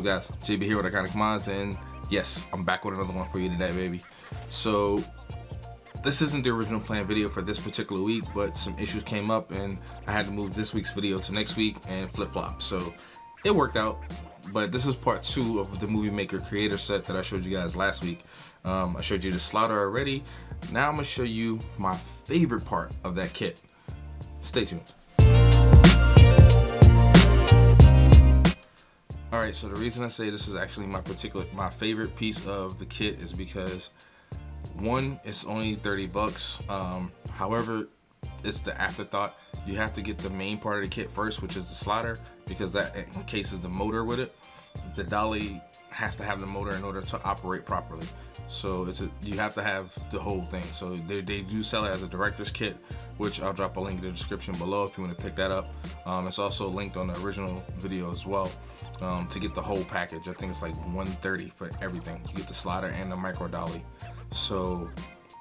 up, guys? JB here with Iconic Mods, and yes, I'm back with another one for you today, baby. So this isn't the original planned video for this particular week, but some issues came up and I had to move this week's video to next week and flip-flop. So it worked out, but this is part 2 of the Movie Maker creator set that I showed you guys last week. I showed you the slider already. Now I'm gonna show you my favorite part of that kit. Stay tuned. Alright, so the reason I say this is actually my favorite piece of the kit is because, one, it's only 30 bucks. However, it's the afterthought. You have to get the main part of the kit first, which is the slider, because that encases the motor with it. The dolly has to have the motor in order to operate properly. So you have to have the whole thing. So they do sell it as a director's kit, which I'll drop a link in the description below if you want to pick that up. It's also linked on the original video as well. To get the whole package, I think it's like $130 for everything. You get the slider and the micro dolly. So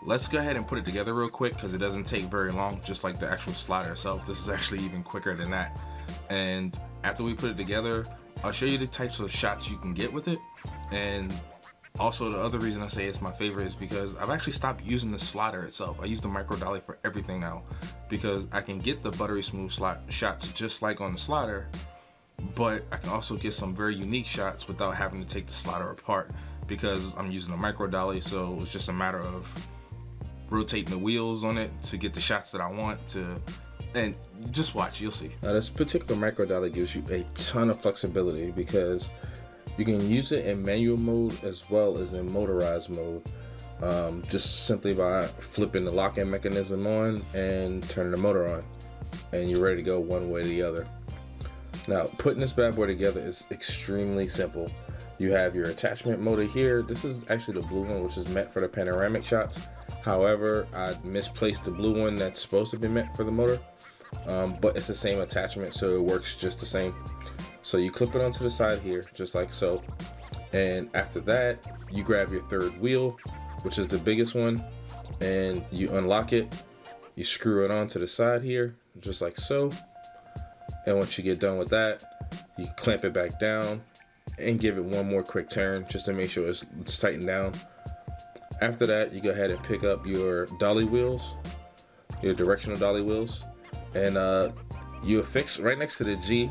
let's go ahead and put it together real quick, because it doesn't take very long, just like the actual slider itself. This is actually even quicker than that. And after we put it together, I'll show you the types of shots you can get with it. And also, the other reason I say it's my favorite is because I've actually stopped using the slider itself. I use the micro dolly for everything now, because I can get the buttery smooth shots just like on the slider, but I can also get some very unique shots without having to take the slider apart, because I'm using a micro dolly. So it's just a matter of rotating the wheels on it to get the shots that I want to, and just watch, you'll see. Now, this particular micro dolly gives you a ton of flexibility, because you can use it in manual mode as well as in motorized mode, just simply by flipping the lock-in mechanism on and turning the motor on, and you're ready to go one way or the other. Now, putting this bad boy together is extremely simple. You have your attachment motor here. This is actually the blue one, which is meant for the panoramic shots. However, I misplaced the blue one that's supposed to be meant for the motor, but it's the same attachment, so it works just the same. So you clip it onto the side here, just like so. And after that, you grab your third wheel, which is the biggest one, and you unlock it. You screw it onto the side here, just like so. And once you get done with that, you clamp it back down and give it one more quick turn just to make sure it's tightened down. After that, you go ahead and pick up your dolly wheels, your directional dolly wheels, and you affix right next to the G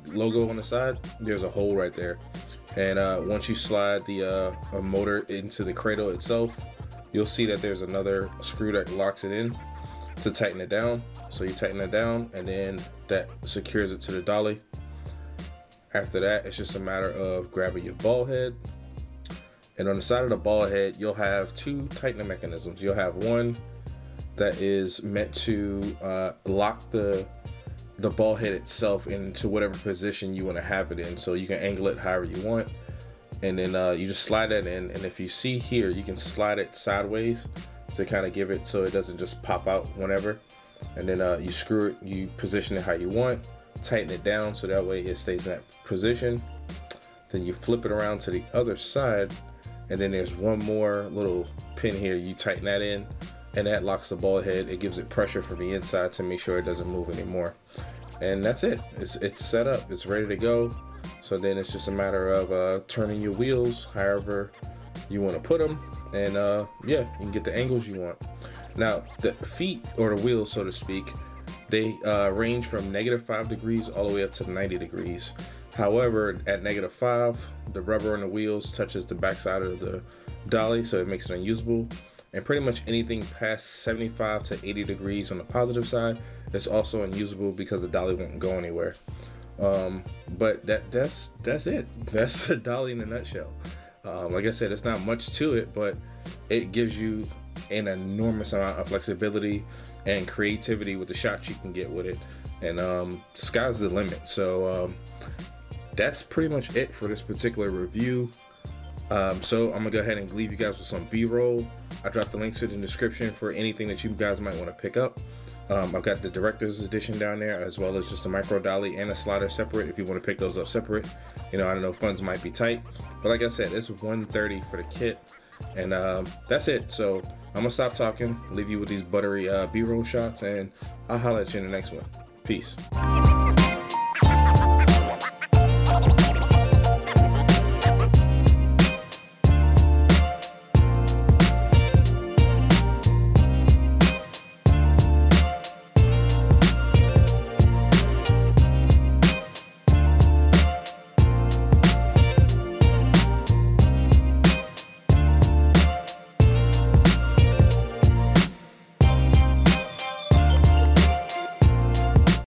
logo on the side. There's a hole right there, and once you slide the motor into the cradle itself, you'll see that there's another screw that locks it in to tighten it down. So you tighten it down, and then that secures it to the dolly. After that, it's just a matter of grabbing your ball head, and on the side of the ball head, you'll have 2 tightening mechanisms. You'll have one that is meant to lock the ball head itself into whatever position you want to have it in, so you can angle it however you want. And then you just slide that in, and if you see here, you can slide it sideways to kind of give it so it doesn't just pop out whenever. And then you screw it, you position it how you want, tighten it down so that way it stays in that position. Then you flip it around to the other side, and then there's one more little pin here. You tighten that in, and that locks the ball head. It gives it pressure from the inside to make sure it doesn't move anymore. And that's it. It's set up. It's ready to go. So then it's just a matter of turning your wheels however you want to put them, and yeah, you can get the angles you want. Now, the feet, or the wheels, so to speak, they range from -5 degrees all the way up to 90 degrees. However, at -5, the rubber on the wheels touches the backside of the dolly, so it makes it unusable. And pretty much anything past 75 to 80 degrees on the positive side is also unusable, because the dolly won't go anywhere. But that's it. That's the dolly in a nutshell. Like I said, it's not much to it, but it gives you an enormous amount of flexibility and creativity with the shots you can get with it, and sky's the limit. So that's pretty much it for this particular review. So I'm gonna go ahead and leave you guys with some B-roll. I dropped the links in the description for anything that you guys might want to pick up. I've got the director's edition down there, as well as just a micro dolly and a slider separate if you want to pick those up separate. You know, I don't know, funds might be tight, but like I said, it's $130 for the kit, and that's it. So I'm gonna stop talking, leave you with these buttery B-roll shots, and I'll holler at you in the next one. Peace.